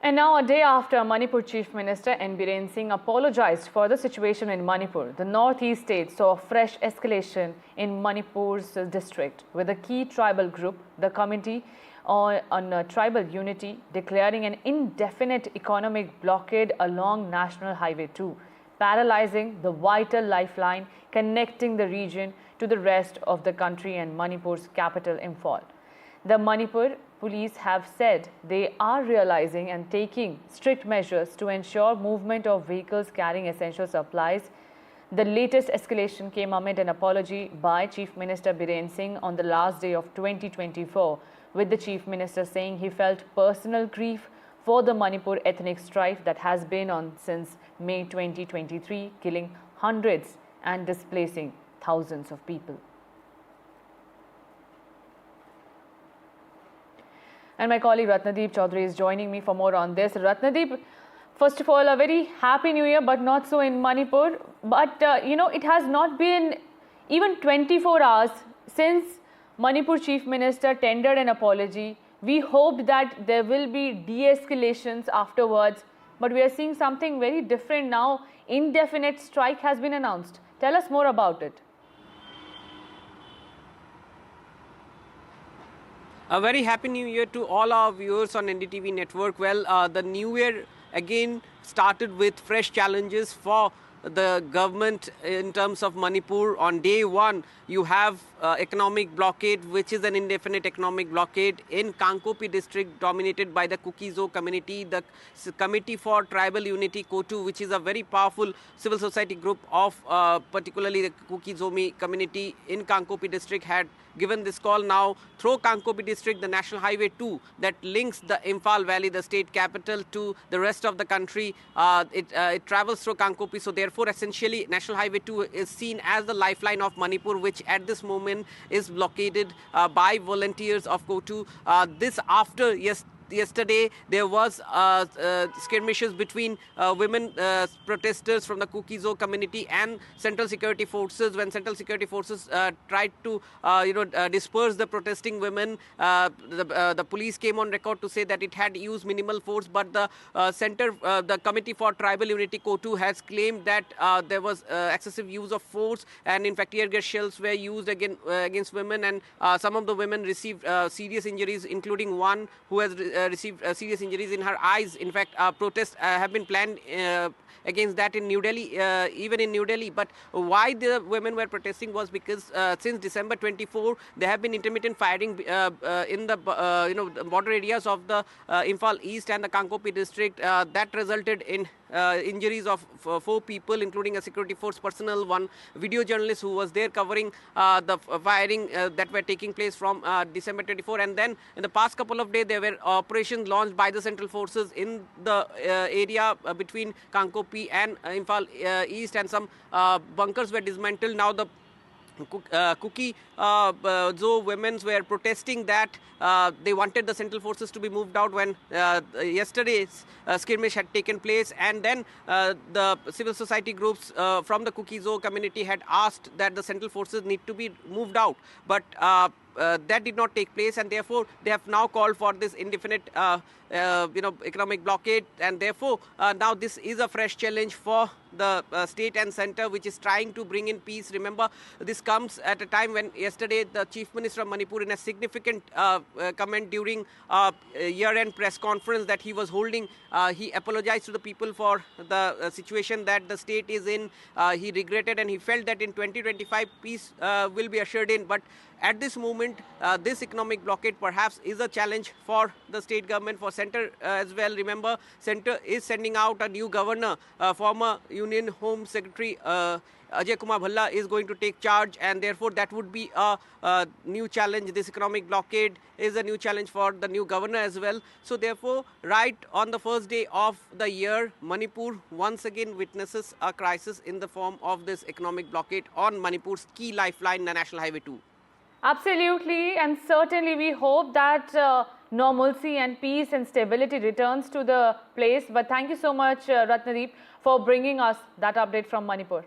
And now, a day after Manipur Chief Minister N. Biren Singh apologized for the situation in Manipur, the northeast state saw a fresh escalation in Manipur's district, with a key tribal group, the Committee on Tribal Unity, declaring an indefinite economic blockade along National Highway 2, paralyzing the vital lifeline connecting the region to the rest of the country and Manipur's capital, Imphal. The Manipur police have said they are realizing and taking strict measures to ensure movement of vehicles carrying essential supplies. The latest escalation came amid an apology by Chief Minister Biren Singh on the last day of 2024, with the Chief Minister saying he felt personal grief for the Manipur ethnic strife that has been on since May 2023, killing hundreds and displacing thousands of people. And my colleague Ratnadeep Chaudhary is joining me for more on this. Ratnadeep, first of all, a very happy new year, but not so in Manipur. But, it has not been even 24 hours since Manipur Chief Minister tendered an apology. We hoped that there will be de-escalations afterwards, but we are seeing something very different now. Indefinite strike has been announced. Tell us more about it. A very happy new year to all our viewers on NDTV network. Well, the new year again started with fresh challenges for the government in terms of Manipur. On day one, you have economic blockade, which is an indefinite economic blockade in Kankopi district dominated by the Kuki-Zo community. The Committee for Tribal Unity, KOTU, which is a very powerful civil society group of particularly the Kuki-Zomi community in Kankopi district, had given this call now through Kankopi district, the National Highway 2 that links the Imphal Valley, the state capital, to the rest of the country. It travels through Kankopi, so therefore essentially National Highway 2 is seen as the lifeline of Manipur, which at this moment is blockaded by volunteers of KOTU. This after yesterday there was skirmishes between women protesters from the Kuki-Zo community and central security forces. When central security forces tried to disperse the protesting women, the police came on record to say that it had used minimal force, but the Committee for Tribal Unity, KOTU, has claimed that there was excessive use of force, and in fact tear gas shells were used against women, and some of the women received serious injuries, including one who has received serious injuries in her eyes. In fact, protests have been planned against that in New Delhi, even in New Delhi. But why the women were protesting was because since December 24, there have been intermittent firing in the border areas of the Imphal East and the Kankopi district. That resulted in injuries of 4 people, including a security force personnel, one video journalist who was there covering the firing that were taking place from December 24. And then in the past couple of days, there were operations launched by the central forces in the area between Kankopi and Imphal East, and some bunkers were dismantled. Now the Kuki-Zo women were protesting that they wanted the central forces to be moved out when yesterday's skirmish had taken place, and then the civil society groups from the Kuki-Zo community had asked that the central forces need to be moved out, but that did not take place, and therefore they have now called for this indefinite economic blockade, and therefore now this is a fresh challenge for the state and center, which is trying to bring in peace. Remember, this comes at a time when yesterday the Chief Minister of Manipur, in a significant comment during year-end press conference that he was holding, he apologized to the people for the situation that the state is in. He regretted and he felt that in 2025 peace will be ushered in, but at this moment, this economic blockade perhaps is a challenge for the state government, for center as well. Remember, center is sending out a new governor. Former Union Home Secretary Ajay Kumar Bhalla is going to take charge, and therefore that would be a new challenge. This economic blockade is a new challenge for the new governor as well. So therefore, right on the first day of the year, Manipur once again witnesses a crisis in the form of this economic blockade on Manipur's key lifeline, the National Highway 2. Absolutely, and certainly we hope that normalcy and peace and stability returns to the place. But thank you so much, Ratnadeep, for bringing us that update from Manipur.